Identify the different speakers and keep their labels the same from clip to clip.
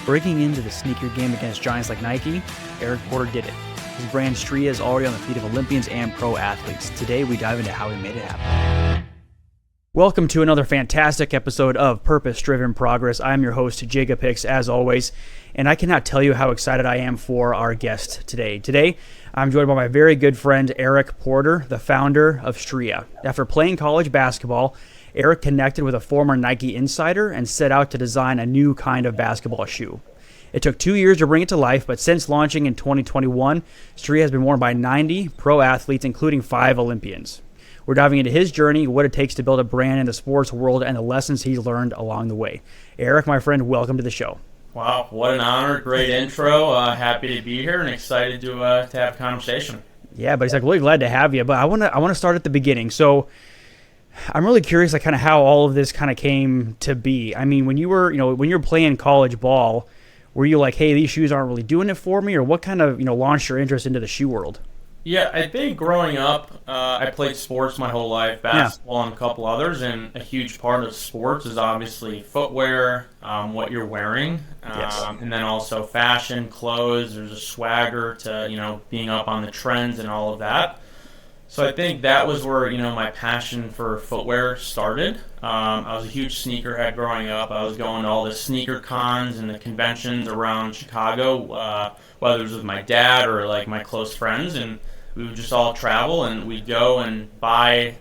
Speaker 1: Breaking into the sneaker game against giants like Nike, Eric Porter did it. His brand Stria is already on the feet of Olympians and pro athletes. Today we dive into how he made it happen. Welcome to another fantastic episode of Purpose Driven Progress. I'm your host, Jacob Hicks, as always, and I cannot tell you how excited I am for our guest today. Today, I'm joined by my very good friend, Eric Porter, the founder of Stria. After playing college basketball, Eric connected with a former Nike insider and set out to design a new kind of basketball shoe. It took 2 years to bring it to life, but since launching in 2021, Stria has been worn by 90 pro athletes, including 5 Olympians. We're diving into his journey, what it takes to build a brand in the sports world, and the lessons he learned along the way. Eric, my friend, welcome to the show.
Speaker 2: Wow, what an honor. Great intro. Happy to be here and excited to have a conversation.
Speaker 1: Yeah, but he's like really glad to have you. But I want to start at the beginning. So I'm really curious, like, kind of how all of this kind of came to be. I mean, when you were playing college ball, were you like, hey, these shoes aren't really doing it for me, or what kind of launched your interest into the shoe world?
Speaker 2: Yeah, I think growing up, I played sports my whole life, basketball and a couple others, and a huge part of sports is obviously footwear, what you're wearing, and then also fashion, clothes. There's a swagger to being up on the trends and all of that. So I think that was where my passion for footwear started. I was a huge sneakerhead growing up. I was going to all the sneaker cons and the conventions around Chicago, whether it was with my dad or like my close friends, and we would just all travel and we'd go and buy,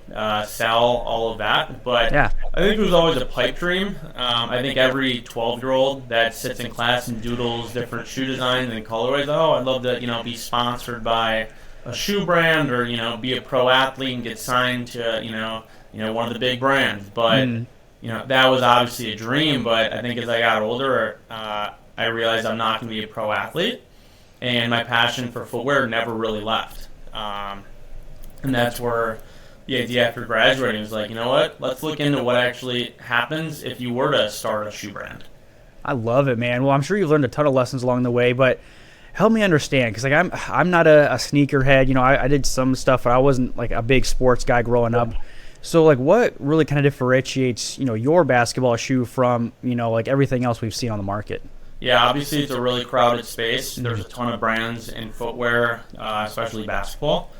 Speaker 2: sell, all of that. But yeah. I think it was always a pipe dream. I think every 12-year-old that sits in class and doodles different shoe designs and colorways, I'd love to be sponsored by a shoe brand or be a pro athlete and get signed to one of the big brands. But that was obviously a dream. But I think as I got older, I realized I'm not going to be a pro athlete, and my passion for footwear never really left. And that's where the idea after graduating was like, you know what? Let's look into what actually happens if you were to start a shoe brand.
Speaker 1: I love it, man. Well, I'm sure you've learned a ton of lessons along the way, but help me understand, because like I'm not a sneakerhead. I did some stuff, but I wasn't like a big sports guy growing up. So like, what really kind of differentiates your basketball shoe from like everything else we've seen on the market?
Speaker 2: Yeah, obviously it's a really crowded space. There's a ton of brands in footwear, especially basketball.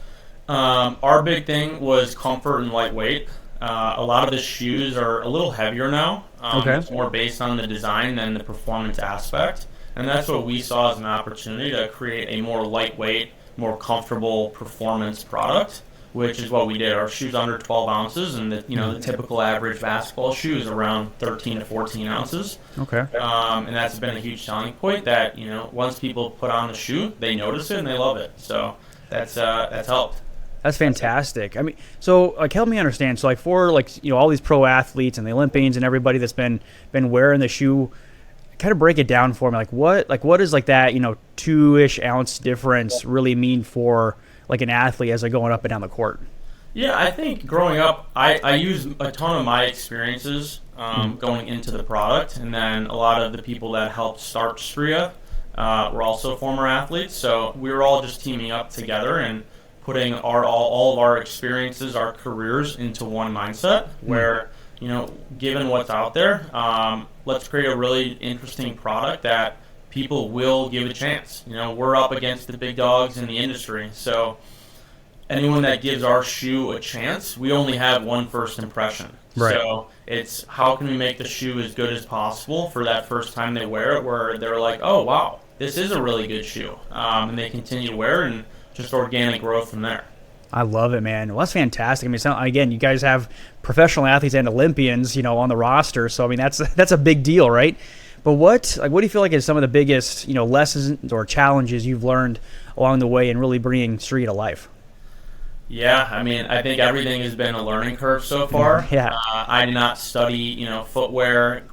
Speaker 2: Our big thing was comfort and lightweight. A lot of the shoes are a little heavier now. It's more based on the design than the performance aspect. And that's what we saw as an opportunity to create a more lightweight, more comfortable performance product, which is what we did. Our shoes under 12 ounces, and the typical average basketball shoe is around 13 to 14 ounces. Okay. And that's been a huge selling point that, once people put on the shoe, they notice it and they love it. So that's helped.
Speaker 1: That's fantastic. I mean, so like, help me understand. So like for all these pro athletes and the Olympians and everybody that's been wearing the shoe, kind of break it down for me. Like what is like that 2-ish ounce difference really mean for like an athlete as they're going up and down the court?
Speaker 2: Yeah, I think growing up, I use a ton of my experiences going into the product, and then a lot of the people that helped start Stria were also former athletes. So we were all just teaming up together and putting all of our experiences, our careers into one mindset where, given what's out there, let's create a really interesting product that people will give a chance. We're up against the big dogs in the industry, so anyone that gives our shoe a chance, we only have one first impression. Right. So it's how can we make the shoe as good as possible for that first time they wear it, where they're like, oh, wow, this is a really good shoe, and they continue to wear it, and just organic growth from there.
Speaker 1: I love it, man. Well, that's fantastic. I mean, again, you guys have professional athletes and Olympians, on the roster. So, I mean, that's a big deal, right? But what do you feel like is some of the biggest, lessons or challenges you've learned along the way in really bringing Stria to life?
Speaker 2: Yeah, I mean, I think everything has been a learning curve so far.
Speaker 1: Yeah.
Speaker 2: I did not study, footwear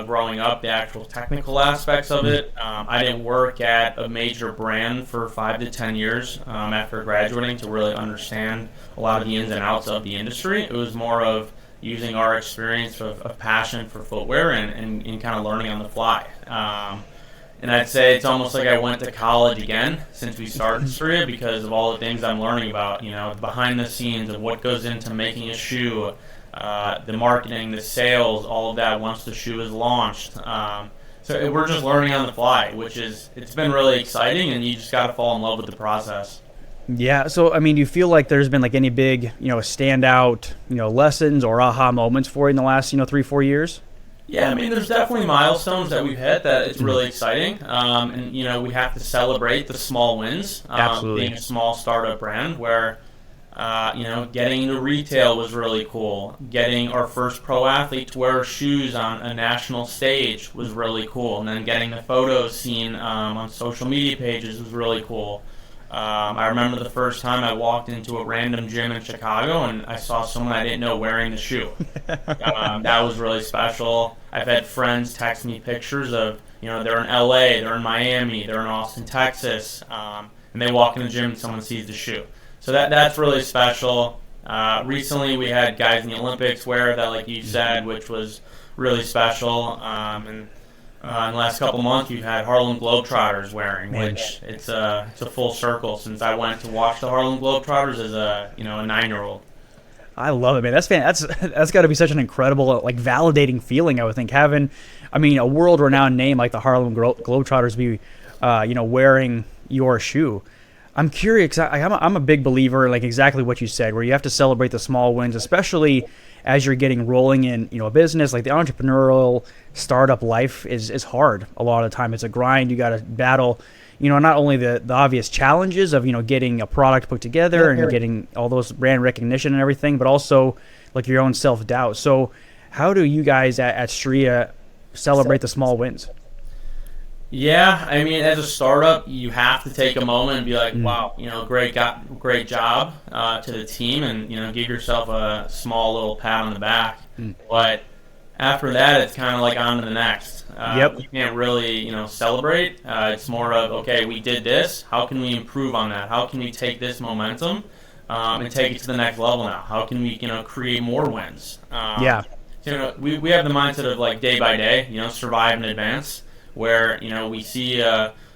Speaker 2: growing up, the actual technical aspects of it. I didn't work at a major brand for 5 to 10 years after graduating to really understand a lot of the ins and outs of the industry. It was more of using our experience of passion for footwear and kind of learning on the fly. And I'd say it's almost like I went to college again since we started Stria because of all the things I'm learning about, behind the scenes of what goes into making a shoe, the marketing, the sales, all of that once the shoe is launched. So we're just learning on the fly, it's been really exciting, and you just got to fall in love with the process.
Speaker 1: Yeah. So, I mean, do you feel like there's been like any big, standout, lessons or aha moments for you in the last, 3-4 years?
Speaker 2: Yeah, I mean, there's definitely milestones that we've hit that it's really exciting. And, we have to celebrate the small wins.
Speaker 1: Absolutely.
Speaker 2: Being a small startup brand where, getting into retail was really cool. Getting our first pro athlete to wear shoes on a national stage was really cool. And then getting the photos seen on social media pages was really cool. I remember the first time I walked into a random gym in Chicago and I saw someone I didn't know wearing the shoe. That was really special. I've had friends text me pictures of, they're in LA, they're in Miami, they're in Austin, Texas, and they walk in the gym and someone sees the shoe. So that's really special. Recently we had guys in the Olympics wear that, like you said, which was really special. And in the last couple months, you've had Harlem Globetrotters wearing, which it's a full circle since I went to watch the Harlem Globetrotters as a 9-year-old.
Speaker 1: I love it, man. That's got to be such an incredible, like, validating feeling. I would think having, a world-renowned name like the Harlem Globetrotters be, wearing your shoe. I'm curious. I'm a big believer, like exactly what you said, where you have to celebrate the small wins, especially as you're getting rolling in, a business. Like the entrepreneurial startup life is hard a lot of the time. It's a grind. You got to battle, not only the obvious challenges of, getting a product put together and getting all those brand recognition and everything, but also like your own self-doubt. So how do you guys at Stria celebrate the small wins?
Speaker 2: Yeah, I mean, as a startup, you have to take a moment and be like, wow, great job to the team, and, give yourself a small little pat on the back. But after that, it's kind of like on to the next. We can't really, celebrate. It's more of, okay, we did this. How can we improve on that? How can we take this momentum and take it to the next level now? How can we, create more wins? We have the mindset of like day by day, survive in advance. Where we see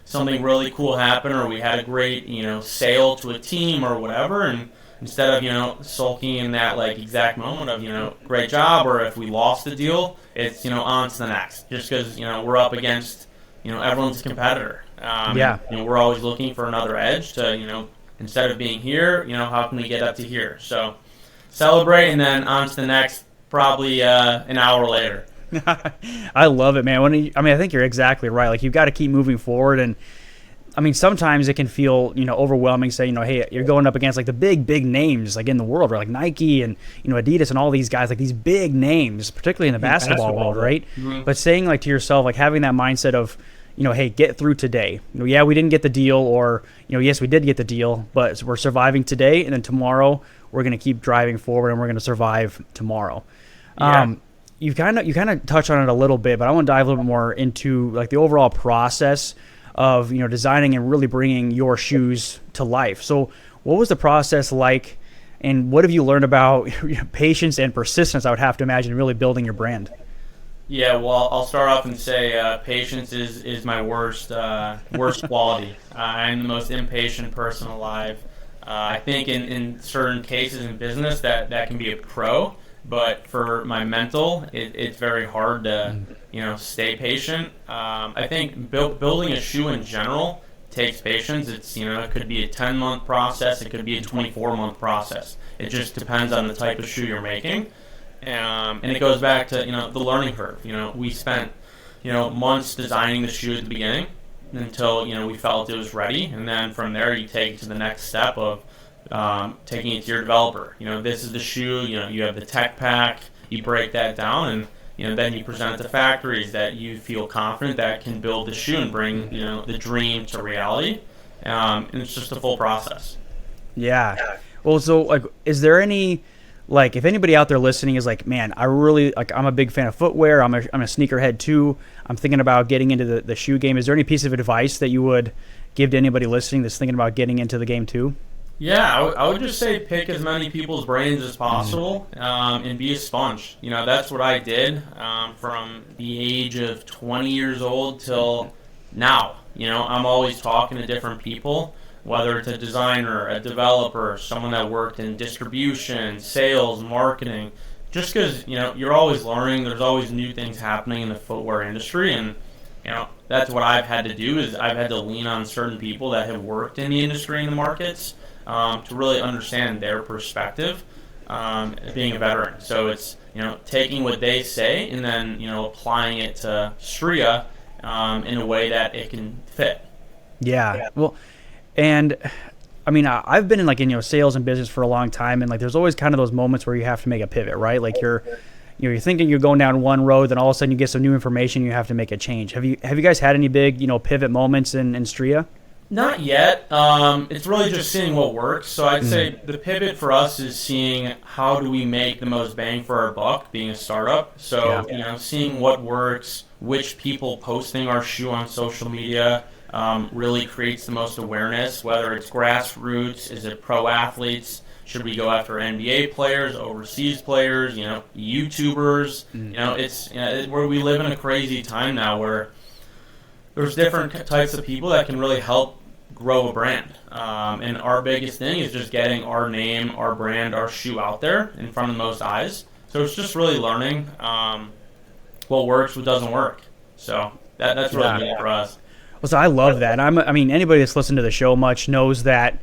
Speaker 2: something really cool happen, or we had a great sale to a team or whatever, and instead of sulking in that like exact moment of great job, or if we lost the deal, it's on to the next. Just because we're up against everyone's a competitor. We're always looking for another edge to instead of being here, how can we get up to here? So celebrate, and then on to the next, probably an hour later.
Speaker 1: I love it, man. I think you're exactly right. Like, you've got to keep moving forward, and sometimes it can feel overwhelming. Say hey, you're going up against like the big names like in the world, right? Like Nike and Adidas and all these guys, like these big names, particularly in the basketball world, right? Mm-hmm. But saying like to yourself, like having that mindset of hey, get through today. Yeah, we didn't get the deal, or yes, we did get the deal, but we're surviving today, and then tomorrow we're going to keep driving forward, and we're going to survive tomorrow. Yeah. You kind of touched on it a little bit, but I want to dive a little bit more into like the overall process of designing and really bringing your shoes to life. So, what was the process like, and what have you learned about patience and persistence? I would have to imagine really building your brand.
Speaker 2: Yeah, well, I'll start off and say patience is my worst quality. I'm the most impatient person alive. I think in certain cases in business that can be a pro. But for my mental, it's very hard to, stay patient. I think building a shoe in general takes patience. It's, it could be a 10-month process. It could be a 24-month process. It just depends on the type of shoe you're making. And it goes back to, the learning curve. We spent, months designing the shoe at the beginning until, we felt it was ready. And then from there, you take it to the next step of taking it to your developer. This is the shoe. You have the tech pack. You break that down, and then you present it to factories that you feel confident that can build the shoe and bring the dream to reality. And it's just a full process.
Speaker 1: Yeah. Well, so like, is there any like, if anybody out there listening is like, man, I really like, I'm a big fan of footwear. I'm a sneakerhead too. I'm thinking about getting into the shoe game. Is there any piece of advice that you would give to anybody listening that's thinking about getting into the game too?
Speaker 2: Yeah, I would just say pick as many people's brains as possible and be a sponge. That's what I did from the age of 20 years old till now. I'm always talking to different people, whether it's a designer, a developer, someone that worked in distribution, sales, marketing. Just because, you're always learning. There's always new things happening in the footwear industry, and that's what I've had to do is I've had to lean on certain people that have worked in the industry and the markets to really understand their perspective, being a veteran. So it's, taking what they say and then, applying it to Stria in a way that it can fit.
Speaker 1: Yeah. Well, and I mean, I've been in sales and business for a long time, and there's always kind of those moments where you have to make a pivot, right? Like you're thinking you're going down one road, then all of a sudden you get some new information, you have to make a change. Have you guys had any big pivot moments in Stria?
Speaker 2: Not yet. It's really just seeing what works. So I'd say the pivot for us is seeing how do we make the most bang for our buck being a startup. So, seeing what works, which people posting our shoe on social media really creates the most awareness, whether it's grassroots, is it pro athletes, should we go after NBA players, overseas players, YouTubers. It's where we live in a crazy time now where there's different types of people that can really help grow a brand. And our biggest thing is just getting our name, our brand, our shoe out there in front of the most eyes. So it's just really learning what works, what doesn't work. So that's really good for us.
Speaker 1: Well, so I love that. Anybody that's listened to the show much knows that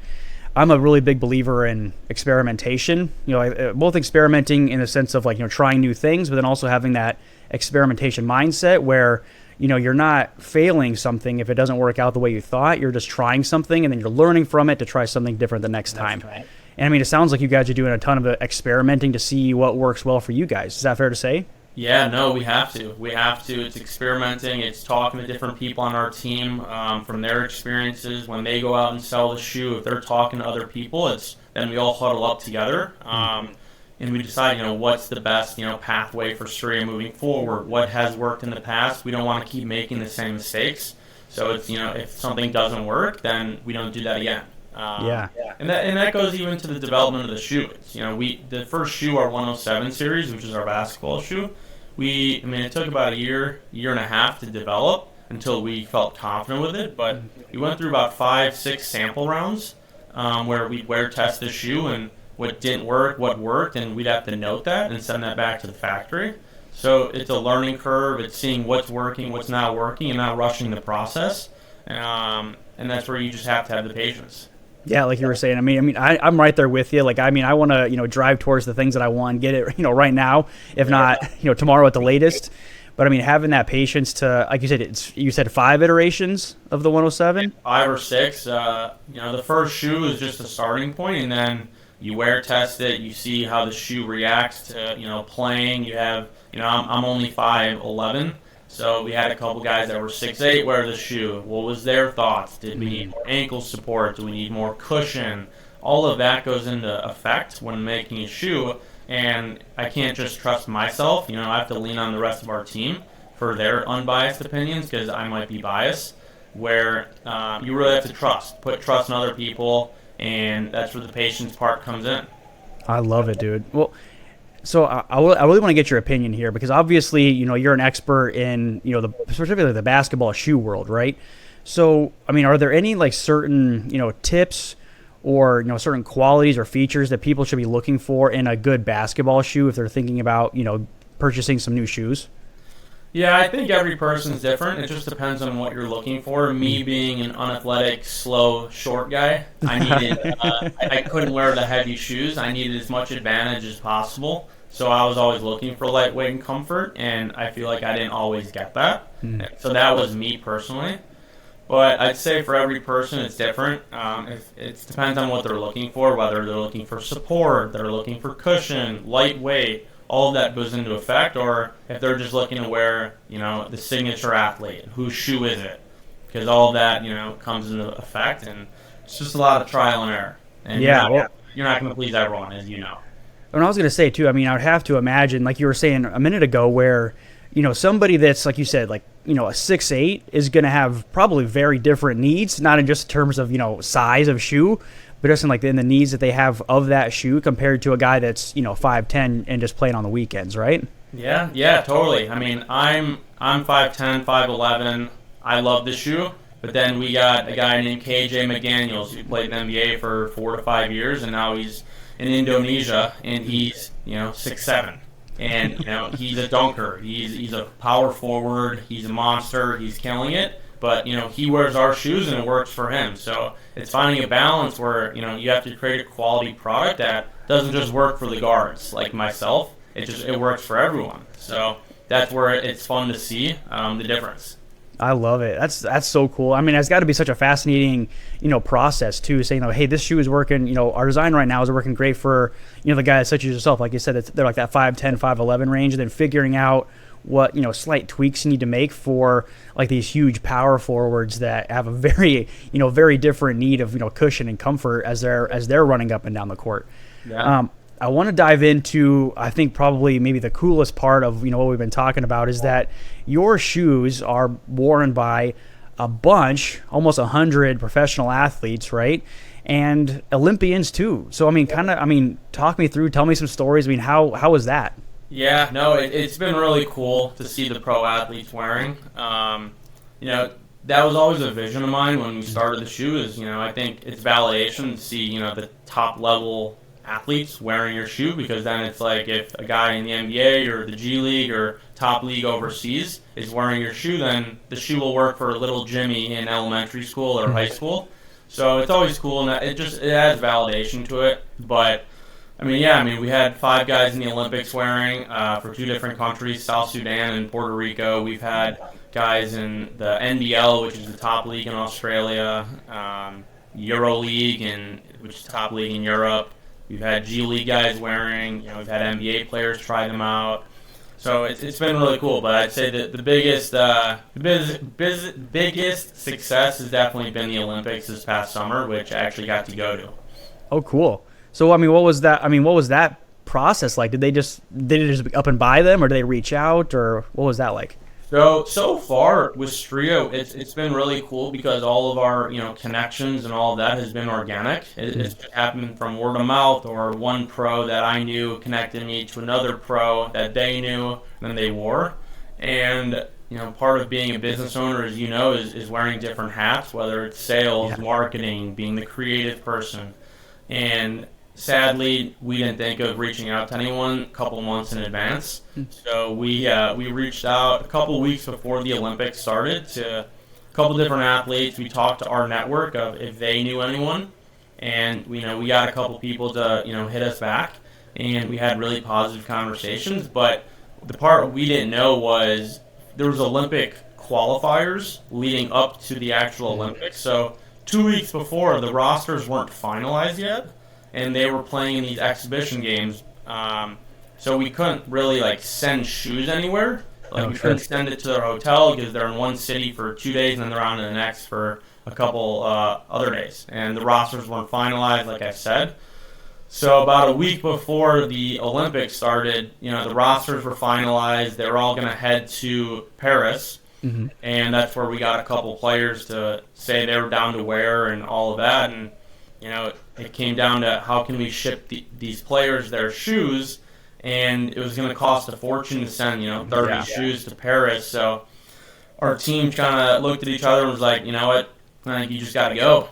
Speaker 1: I'm a really big believer in experimentation. Both experimenting in the sense of trying new things, but then also having that experimentation mindset where you're not failing something if it doesn't work out the way you thought. You're just trying something, and then you're learning from it to try something different the next time. Right. And it sounds like you guys are doing a ton of experimenting to see what works well for you guys. Is that fair to say?
Speaker 2: Yeah, no, we have to. It's experimenting. It's talking to different people on our team from their experiences. When they go out and sell the shoe, if they're talking to other people, then we all huddle up together. And we decide, what's the best, pathway for Stria moving forward. What has worked in the past? We don't want to keep making the same mistakes. So it's, if something doesn't work, then we don't do that again. And that goes even to the development of the shoe. It's, the first shoe, our 107 series, which is our basketball shoe, it took about a year and a half to develop until we felt confident with it. But we went through about 5-6 sample rounds where we'd wear test the shoe and what didn't work, what worked, and we'd have to note that and send that back to the factory. So it's a learning curve. It's seeing what's working, what's not working, and not rushing the process. And that's where you just have to have the patience.
Speaker 1: Yeah, like you were saying. I'm right there with you. I want to, drive towards the things that I want, get it, right now, if not, tomorrow at the latest. But having that patience to, like you said, you said 5 iterations of the 107? 5 or
Speaker 2: 6. The first shoe is just a starting point, and then you wear test it, you see how the shoe reacts to, playing. You have, I'm only 5'11", so we had a couple guys that were 6'8" wear the shoe. What was their thoughts? Did we need more ankle support? Do we need more cushion? All of that goes into effect when making a shoe, and I can't just trust myself. I have to lean on the rest of our team for their unbiased opinions because I might be biased, where you really have to put trust in other people. And that's where the patience part comes in.
Speaker 1: I love it, dude. Well, so I really want to get your opinion here because obviously, you're an expert in, specifically the basketball shoe world, right? So, are there any certain, tips or, certain qualities or features that people should be looking for in a good basketball shoe if they're thinking about, purchasing some new shoes?
Speaker 2: Yeah, I think every person's different. It just depends on what you're looking for. Me being an unathletic, slow, short guy, I couldn't wear the heavy shoes. I needed as much advantage as possible. So I was always looking for lightweight and comfort, and I feel like I didn't always get that. So that was me personally. But I'd say for every person, it's different. It depends on what they're looking for, whether they're looking for support, they're looking for cushion, lightweight. All of that goes into effect, or if they're just looking to wear, the signature athlete, whose shoe is it? Because all of that, comes into effect, and it's just a lot of trial and error. And you're not going to please everyone, as you know.
Speaker 1: And I was going to say, too, I would have to imagine, like you were saying a minute ago, where, somebody that's, like you said, a 6'8" is going to have probably very different needs, not in just terms of, size of shoe, but just in the needs that they have of that shoe compared to a guy that's 5'10" and just playing on the weekends, right?
Speaker 2: Yeah, totally. I'm 5'10", 5'11". I love the shoe, but then we got a guy named KJ McDaniels who played in the NBA for 4 to 5 years, and now he's in Indonesia, and he's 6'7". And he's a dunker. He's a power forward. He's a monster. He's killing it. But he wears our shoes and it works for him. So it's finding a balance where you have to create a quality product that doesn't just work for the guards like myself. It works for everyone. So that's where it's fun to see the difference.
Speaker 1: I love it. That's so cool. I mean, it's got to be such a fascinating, process too. Saying, hey, this shoe is working. Our design right now is working great for, the guys such as yourself. Like you said, they're like that 5'10", 5'11" range, and then figuring out what slight tweaks you need to make for like these huge power forwards that have a very very different need of cushion and comfort as they're running up and down the court.
Speaker 2: Yeah.
Speaker 1: I want to dive into, I think probably maybe the coolest part of what we've been talking about is that your shoes are worn by a bunch, almost 100 professional athletes, right? And Olympians too. So talk me through, tell me some stories. How was that?
Speaker 2: Yeah, no, it's been really cool to see the pro athletes wearing. That was always a vision of mine when we started the shoe. I think it's validation to see the top level athletes wearing your shoe, because then it's like if a guy in the NBA or the G League or top league overseas is wearing your shoe, then the shoe will work for little Jimmy in elementary school or high school. So it's always cool, and it adds validation to it. But we had 5 guys in the Olympics wearing for 2 different countries, South Sudan and Puerto Rico. We've had guys in the NBL, which is the top league in Australia, Euro League, which is the top league in Europe. We've had G League guys wearing. We've had NBA players try them out. So it's been really cool. But I'd say that the biggest success has definitely been the Olympics this past summer, which I actually got to go to.
Speaker 1: Oh, cool. So what was that? What was that process like? Did they just up and buy them, or did they reach out, or what was that like?
Speaker 2: So far with Stria, it's been really cool because all of our connections and all of that has been organic. It's happened from word of mouth, or one pro that I knew connected me to another pro that they knew and then they wore. And part of being a business owner, as is wearing different hats, whether it's sales, marketing, being the creative person. And sadly, we didn't think of reaching out to anyone a couple months in advance. So we reached out a couple weeks before the Olympics started to a couple different athletes. We talked to our network of if they knew anyone, and we got a couple people to hit us back, and we had really positive conversations. But the part we didn't know was there was Olympic qualifiers leading up to the actual Olympics. So 2 weeks before, the rosters weren't finalized yet, and they were playing in these exhibition games. So we couldn't really send shoes anywhere. We couldn't send it to their hotel because they're in one city for 2 days and then they're on to the next for a couple other days. And the rosters weren't finalized, like I said. So about a week before the Olympics started, the rosters were finalized. They were all going to head to Paris. Mm-hmm. And that's where we got a couple players to say they were down to wear and all of that. And it came down to how can we ship these players their shoes, and it was going to cost a fortune to send 30 shoes to Paris. So our team kind of looked at each other and was like, you know what, I think you just got to go.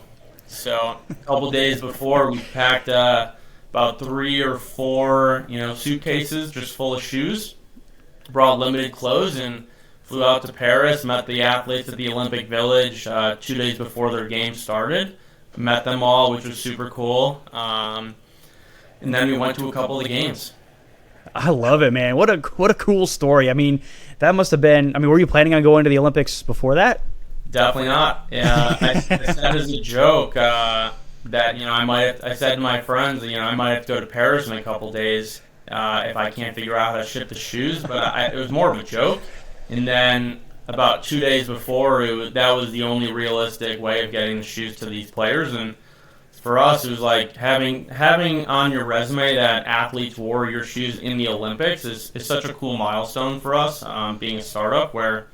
Speaker 2: So a couple days before, we packed about 3 or 4 suitcases just full of shoes, brought limited clothes, and flew out to Paris. Met the athletes at the Olympic Village 2 days before their game started. Met them all, which was super cool. And then we went to a couple of the games.
Speaker 1: I love it, man. What a cool story. That must have been. Were you planning on going to the Olympics before that?
Speaker 2: Definitely not. Yeah, I said as a joke that I said to my friends that I might have to go to Paris in a couple days if I can't figure out how to ship the shoes. But it was more of a joke. And then about 2 days before, that was the only realistic way of getting the shoes to these players. And for us, it was like having on your resume that athletes wore your shoes in the Olympics is such a cool milestone for us, being a startup where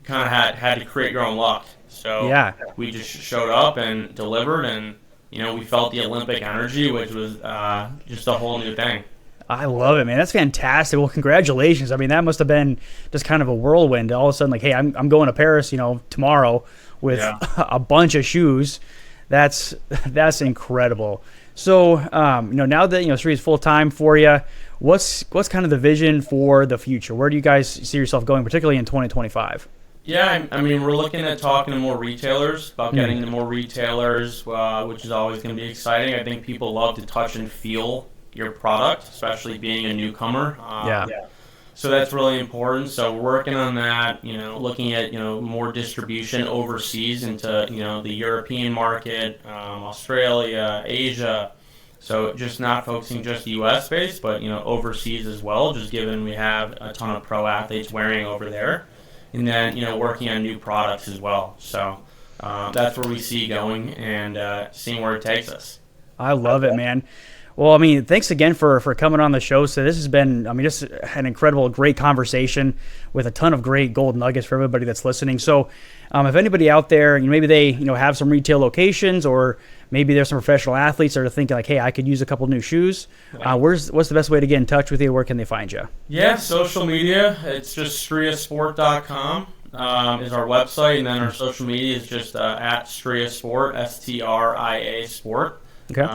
Speaker 2: you kind of had to create your own luck. So we just showed up and delivered, and we felt the Olympic energy, which was just a whole new thing.
Speaker 1: I love it, man. That's fantastic. Well, congratulations. That must have been just kind of a whirlwind. All of a sudden, hey, I'm going to Paris, tomorrow with a bunch of shoes. That's incredible. So, now that Stria is full time for you, what's kind of the vision for the future? Where do you guys see yourself going, particularly in 2025?
Speaker 2: Yeah, I mean, we're looking at talking to more retailers, about getting to more retailers, which is always going to be exciting. I think people love to touch and feel your product, especially being a newcomer. So that's really important. So we're working on that, looking at, more distribution overseas into, the European market, Australia, Asia. So just not focusing just U.S. based, but, overseas as well, just given we have a ton of pro athletes wearing over there. And then, working on new products as well. So that's where we see going and seeing where it takes us.
Speaker 1: I love it, man. Well, thanks again for coming on the show. So this has been, just an incredible, great conversation with a ton of great gold nuggets for everybody that's listening. So if anybody out there, maybe they, have some retail locations, or maybe there's some professional athletes that are thinking like, hey, I could use a couple new shoes. What's the best way to get in touch with you? Where can they find you?
Speaker 2: Yeah, social media. It's just striasport.com is our website. And then our social media is just at Stria Sport, STRIA Sport.
Speaker 1: Okay.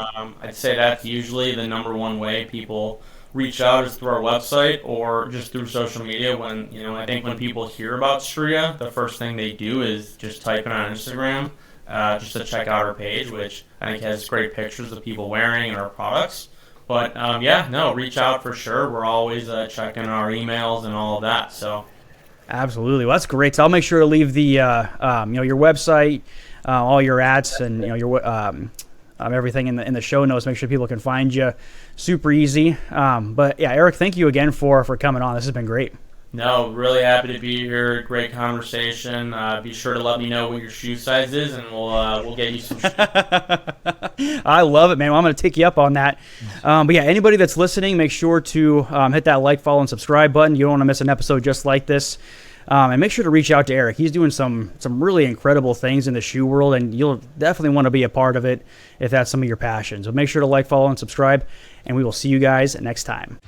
Speaker 2: I'd say that's usually the number one way people reach out is through our website or just through social media. When I think when people hear about Stria, the first thing they do is just type it on Instagram, just to check out our page, which I think has great pictures of people wearing our products. But reach out for sure. We're always checking our emails and all of that. So
Speaker 1: absolutely, well, that's great. So I'll make sure to leave the your website, all your ads, and your everything in the show notes. Make sure people can find you super easy. But yeah, Eric, thank you again for coming on. This has been great.
Speaker 2: No, really happy to be here. Great conversation. Be sure to let me know what your shoe size is, and we'll get you some shoes.
Speaker 1: I love it, man. Well, I'm going to take you up on that. But yeah, anybody that's listening, make sure to hit that like, follow, and subscribe button. You don't want to miss an episode just like this. And make sure to reach out to Eric. He's doing some really incredible things in the shoe world, and you'll definitely want to be a part of it if that's some of your passions. So make sure to like, follow, and subscribe, and we will see you guys next time.